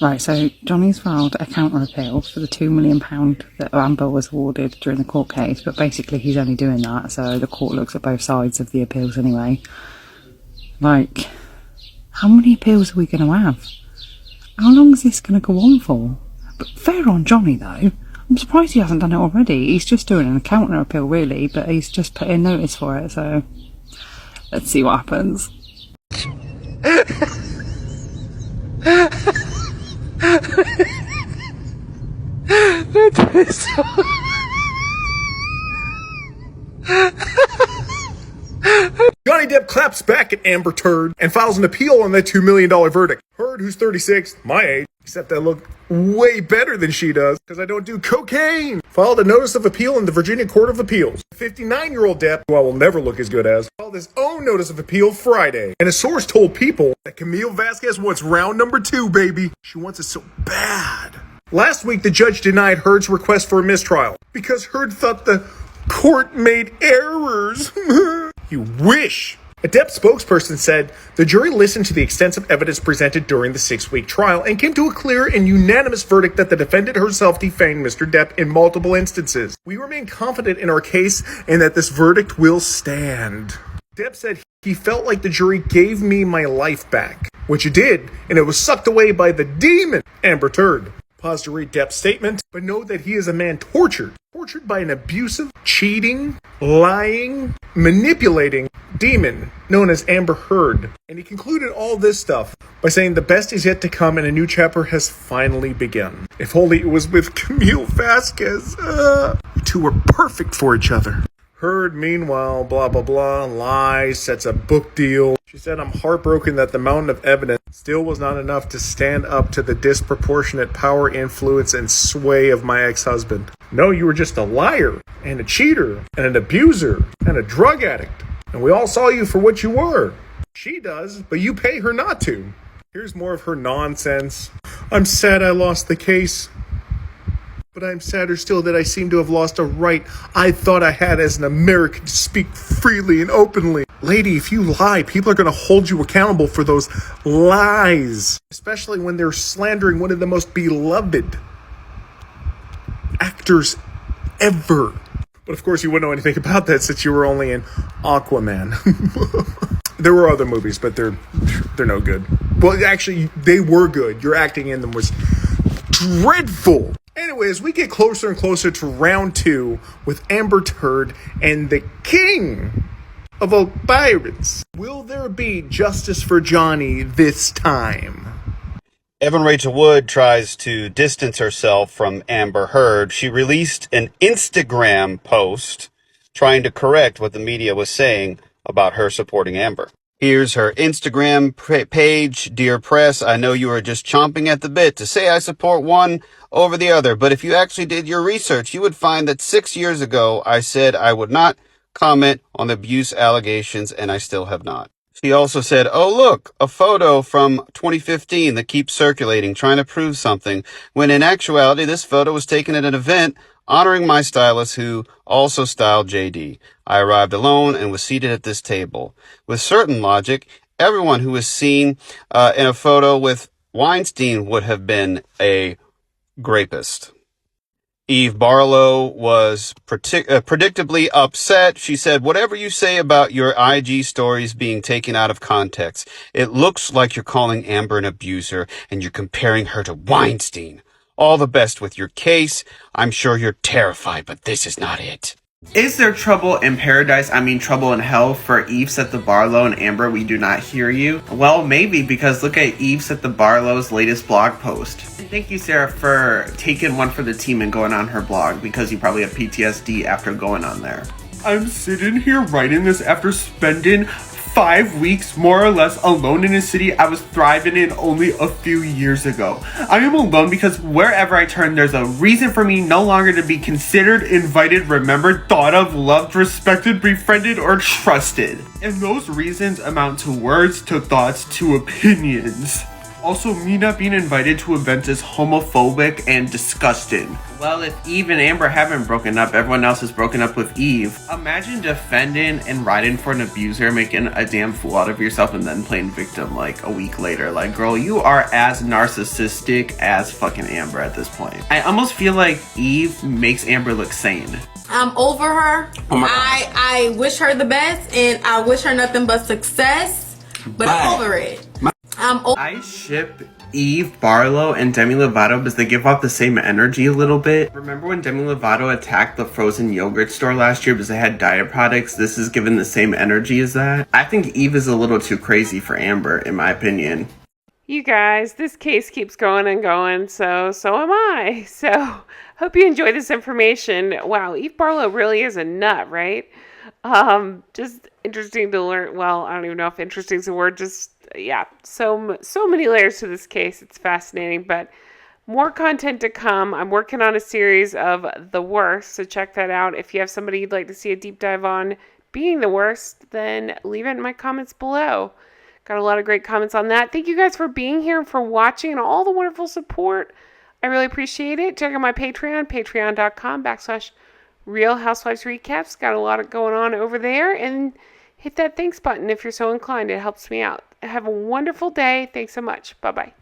Right, so Johnny's filed a counter appeal for the £2 million that Amber was awarded during the court case, but basically he's only doing that so the court looks at both sides of the appeals anyway. Like, how many appeals are we going to have? How long is this going to go on for? But fair on Johnny though. I'm surprised he hasn't done it already. He's just doing a counter appeal really, but he's just put in notice for it, so let's see what happens. Johnny Depp claps back at Amber Heard and files an appeal on that $2 million verdict. Heard, who's 36, my age, except I look way better than she does because I don't do cocaine, filed a notice of appeal in the Virginia Court of Appeals. 59-year-old Depp, who I will never look as good as, filed his own notice of appeal Friday. And a source told People that Camille Vasquez wants round number 2, baby. She wants it so bad. Last week, the judge denied Heard's request for a mistrial because Heard thought the court made errors. You wish. A Depp spokesperson said the jury listened to the extensive evidence presented during the 6-week trial and came to a clear and unanimous verdict that the defendant herself defamed Mr. Depp in multiple instances. We remain confident in our case and that this verdict will stand. Depp said he felt like the jury gave me my life back, which it did, and it was sucked away by the demon, Amber Heard. Pause to read Depp's statement, but know that he is a man tortured by an abusive, cheating, lying, manipulating demon known as Amber Heard. And he concluded all this stuff by saying the best is yet to come and a new chapter has finally begun. If only it was with Camille Vasquez. You two were perfect for each other. Heard, meanwhile, blah, blah, blah, lies, sets a book deal. She said, I'm heartbroken that the mountain of evidence still was not enough to stand up to the disproportionate power, influence, and sway of my ex-husband. No, you were just a liar, and a cheater, and an abuser, and a drug addict. And we all saw you for what you were. She does, but you pay her not to. Here's more of her nonsense. I'm sad I lost the case. But I'm sadder still that I seem to have lost a right I thought I had as an American to speak freely and openly. Lady, if you lie, people are going to hold you accountable for those lies. Especially when they're slandering one of the most beloved actors ever. But of course you wouldn't know anything about that since you were only in Aquaman. There were other movies, but they're no good. Well, actually, they were good. Your acting in them was dreadful. Anyway, as we get closer and closer to round 2 with Amber Heard and the king of all pirates, will there be justice for Johnny this time? Evan Rachel Wood tries to distance herself from Amber Heard. She released an Instagram post trying to correct what the media was saying about her supporting Amber. Here's her Instagram page. Dear press, I know you are just chomping at the bit to say I support one over the other, but if you actually did your research, you would find that 6 years ago, I said I would not comment on the abuse allegations, and I still have not. She also said, oh, look, a photo from 2015 that keeps circulating, trying to prove something, when in actuality, this photo was taken at an event honoring my stylist who also styled JD. I arrived alone and was seated at this table. With certain logic, everyone who was seen in a photo with Weinstein would have been a rapist. Eve Barlow was predictably upset. She said, whatever you say about your IG stories being taken out of context, it looks like you're calling Amber an abuser and you're comparing her to Weinstein. All the best with your case. I'm sure you're terrified, but this is not it. Is there trouble in paradise? I mean trouble in hell for Eve Set the Barlow and Amber, we do not hear you? Well, maybe, because look at Eve Set the Barlow's latest blog post. And thank you, Sarah, for taking one for the team and going on her blog, because you probably have PTSD after going on there. I'm sitting here writing this after spending 5 weeks more or less alone in a city I was thriving in only a few years ago. I am alone because wherever I turn, there's a reason for me no longer to be considered, invited, remembered, thought of, loved, respected, befriended, or trusted. And those reasons amount to words, to thoughts, to opinions. Also, me not being invited to events is homophobic and disgusting. Well, if Eve and Amber haven't broken up, everyone else has broken up with Eve. Imagine defendant and riding for an abuser, making a damn fool out of yourself, and then playing victim like a week later. Like, girl, you are as narcissistic as fucking Amber at this point. I almost feel like Eve makes Amber look sane. I'm over her. Oh my God. I wish her the best, and I wish her nothing but success. But I'm over it. I ship Eve Barlow and Demi Lovato because they give off the same energy a little bit. Remember when Demi Lovato attacked the frozen yogurt store last year because they had diet products? This is given the same energy as that. I think Eve is a little too crazy for Amber, in my opinion. You guys, this case keeps going and going, so am I. So, hope you enjoy this information. Wow, Eve Barlow really is a nut, right? Just interesting to learn. Well, I don't even know if interesting is a word. Just, yeah, so many layers to this case. It's fascinating, but more content to come. I'm working on a series of the worst, so check that out. If you have somebody you'd like to see a deep dive on being the worst, then leave it in my comments below. Got a lot of great comments on that. Thank you guys for being here and for watching and all the wonderful support. I really appreciate it. Check out my Patreon, patreon.com/Real Housewives Recaps. Got a lot going on over there. And hit that thanks button if you're so inclined. It helps me out. Have a wonderful day. Thanks so much. Bye-bye.